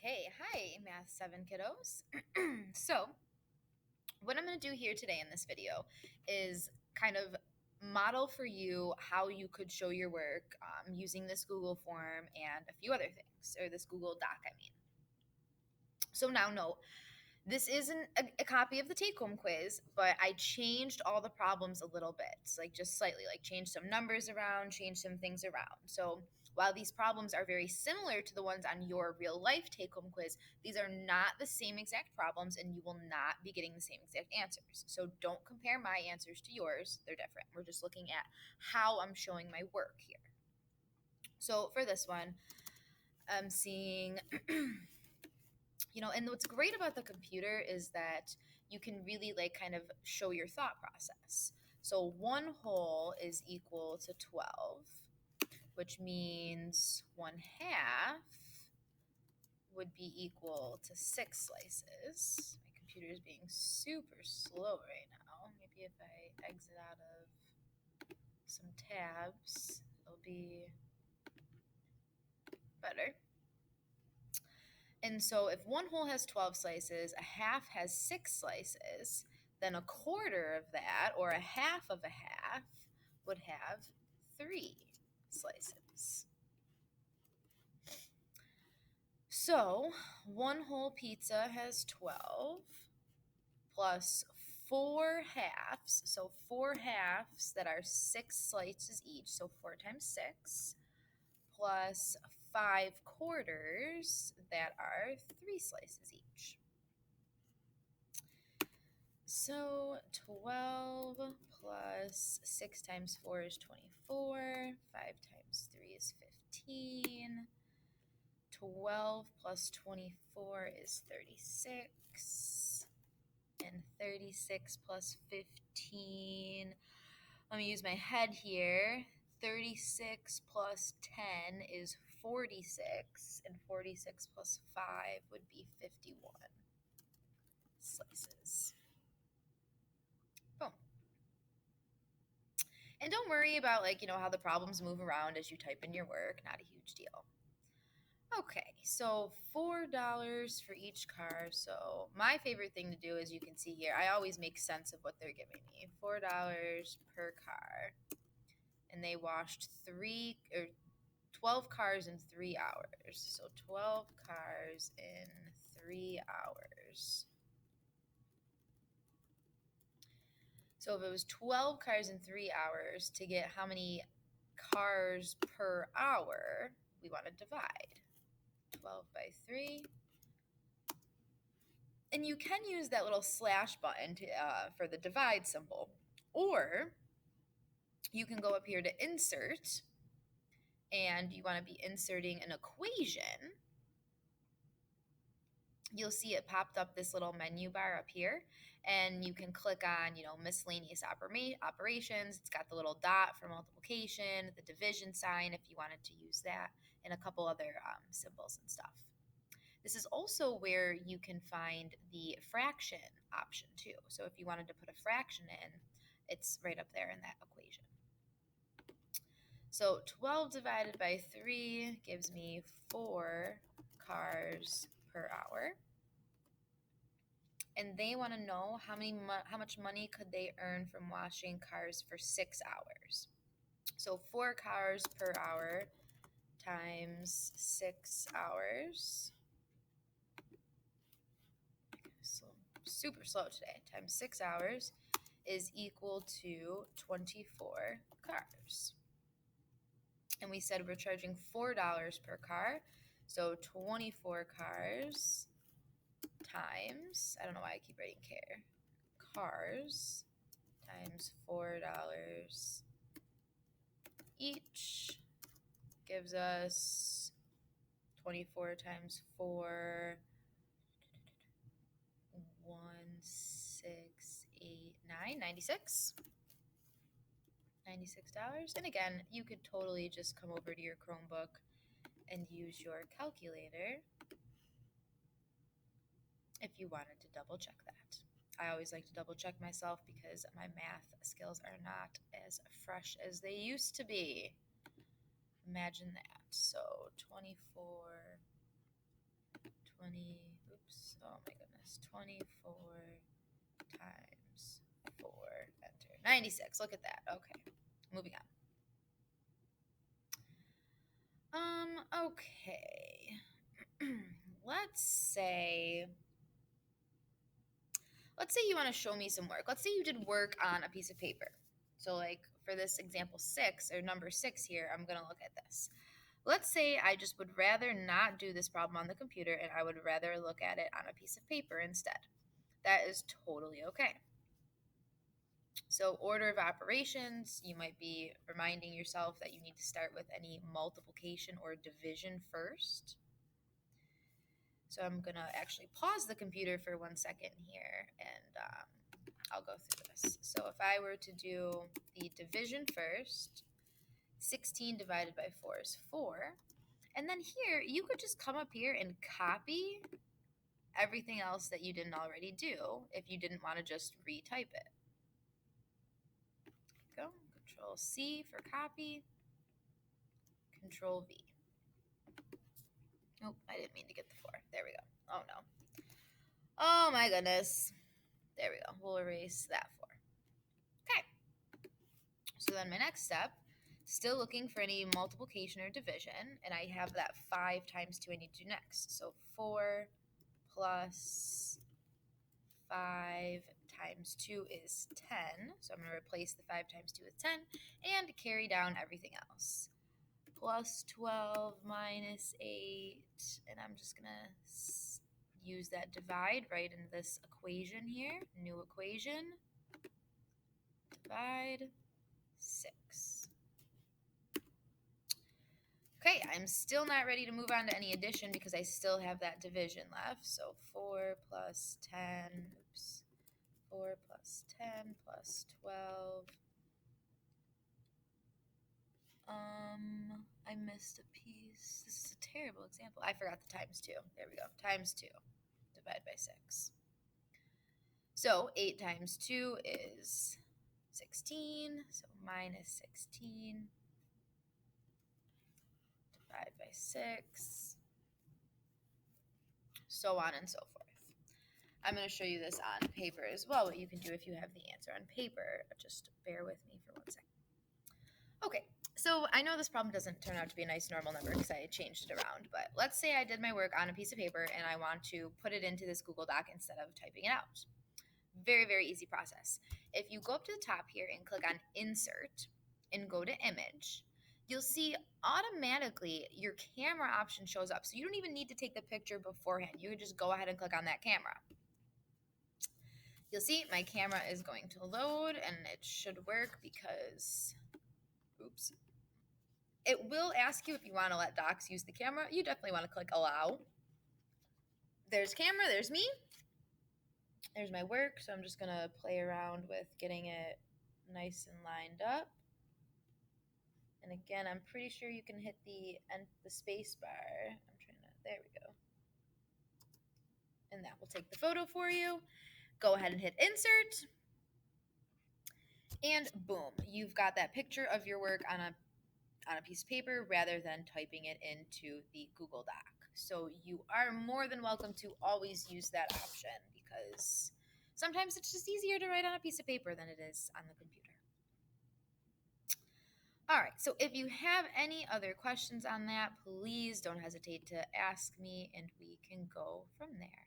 Okay, hi, Math 7 kiddos. So, what I'm going to do here today in this video is kind of model for you how you could show your work using this Google form and a few other things, or this Google Doc, I mean. So now note, this isn't a copy of the take-home quiz, but I changed all the problems a little bit, like just slightly, like changed some numbers around, changed some things around. So while these problems are very similar to the ones on your real life take-home quiz, these are not the same exact problems and you will not be getting the same exact answers. So don't compare my answers to yours. They're different. We're just looking at how I'm showing my work here. So for this one, I'm seeing and what's great about the computer is that you can really like kind of show your thought process. So 1 whole is equal to 12, which means 1/2 would be equal to 6 slices. My computer is being super slow right now. Maybe if I exit out of some tabs, it'll be better. And so if 1 whole has 12 slices, a half has 6 slices, then a quarter of that, or a half of a half, would have 3 slices. So 1 whole pizza has 12 plus 4 halves. So 4 halves that are 6 slices each. So 4 times 6 plus 5 quarters that are 3 slices each. So 12 plus 6 times 4 is 24. 5 times 3 is 15. 12 plus 24 is 36. And 36 plus 15. Let me use my head here. 36 plus 10 is 46. And 46 plus 5 would be 51 slices. Boom. And don't worry about how the problems move around as you type in your work. Not a huge deal. Okay, so $4 for each car. So my favorite thing to do, as you can see here, I always make sense of what they're giving me. $4 per car. And they washed 12 cars in 3 hours. So 12 cars in 3 hours. So if it was 12 cars in 3 hours, to get how many cars per hour, we want to divide 12 by 3. And you can use that little slash button for the divide symbol. Or you can go up here to insert, and you want to be inserting an equation. You'll see it popped up this little menu bar up here, and you can click on, miscellaneous operations. It's got the little dot for multiplication, the division sign if you wanted to use that, and a couple other symbols and stuff. This is also where you can find the fraction option too. So if you wanted to put a fraction in, it's right up there in that equation. So 12 divided by 3 gives me 4 cars per hour. And they want to know how much money could they earn from washing cars for 6 hours. So 4 cars per hour times 6 hours. So super slow today. Times 6 hours is equal to 24 cars. And we said we're charging $4 per car. So 24 cars times, I don't know why I keep writing cars times $4 each gives us 24 times 4, 1, 6, 8, 9, 96. $96. And again, you could totally just come over to your Chromebook and use your calculator if you wanted to double check that. I always like to double check myself because my math skills are not as fresh as they used to be. Imagine that. So 24 oops, oh my goodness, 24 times 4, enter. 96, look at that. Okay, moving on. Okay. Let's say you want to show me some work. Let's say you did work on a piece of paper. So like for this example 6 or number 6 here, I'm going to look at this. Let's say I just would rather not do this problem on the computer and I would rather look at it on a piece of paper instead. That is totally okay. So order of operations, you might be reminding yourself that you need to start with any multiplication or division first. So I'm going to actually pause the computer for 1 second here and I'll go through this. So if I were to do the division first, 16 divided by 4 is 4. And then here, you could just come up here and copy everything else that you didn't already do if you didn't want to just retype it. Go, Control C for copy, Control V. Oh, I didn't mean to get the 4. There we go. Oh no. Oh my goodness. There we go. We'll erase that 4. Okay. So then my next step, still looking for any multiplication or division, and I have that 5 times 2 I need to do next. So 4 plus 5 times 2 is 10. So I'm going to replace the 5 times 2 with 10 and carry down everything else. Plus 12 minus 8, and I'm just going to use that divide right in this equation here. New equation. Divide 6. Okay, I'm still not ready to move on to any addition because I still have that division left. So 4 plus 10, oops, 4 plus 10 plus 12. I missed a piece. This is a terrible example. I forgot the times 2. There we go. Times 2. Divide by 6. So 8 times 2 is 16. So minus 16. Divide by 6. So on and so forth. I'm going to show you this on paper as well, what you can do if you have the answer on paper. Just bear with me for 1 second. Okay, so I know this problem doesn't turn out to be a nice normal number because I changed it around, but let's say I did my work on a piece of paper and I want to put it into this Google Doc instead of typing it out. Very, very easy process. If you go up to the top here and click on Insert and go to Image, you'll see automatically your camera option shows up. So you don't even need to take the picture beforehand. You can just go ahead and click on that camera. You'll see my camera is going to load and it should work because, oops. It will ask you if you want to let docs use the camera. You definitely want to click allow. There's camera, there's me. There's my work. So I'm just going to play around with getting it nice and lined up. And again, I'm pretty sure you can hit the space bar. There we go. And that will take the photo for you. Go ahead and hit insert. And boom, you've got that picture of your work on a piece of paper rather than typing it into the Google Doc. So you are more than welcome to always use that option because sometimes it's just easier to write on a piece of paper than it is on the computer. All right, so if you have any other questions on that, please don't hesitate to ask me and we can go from there.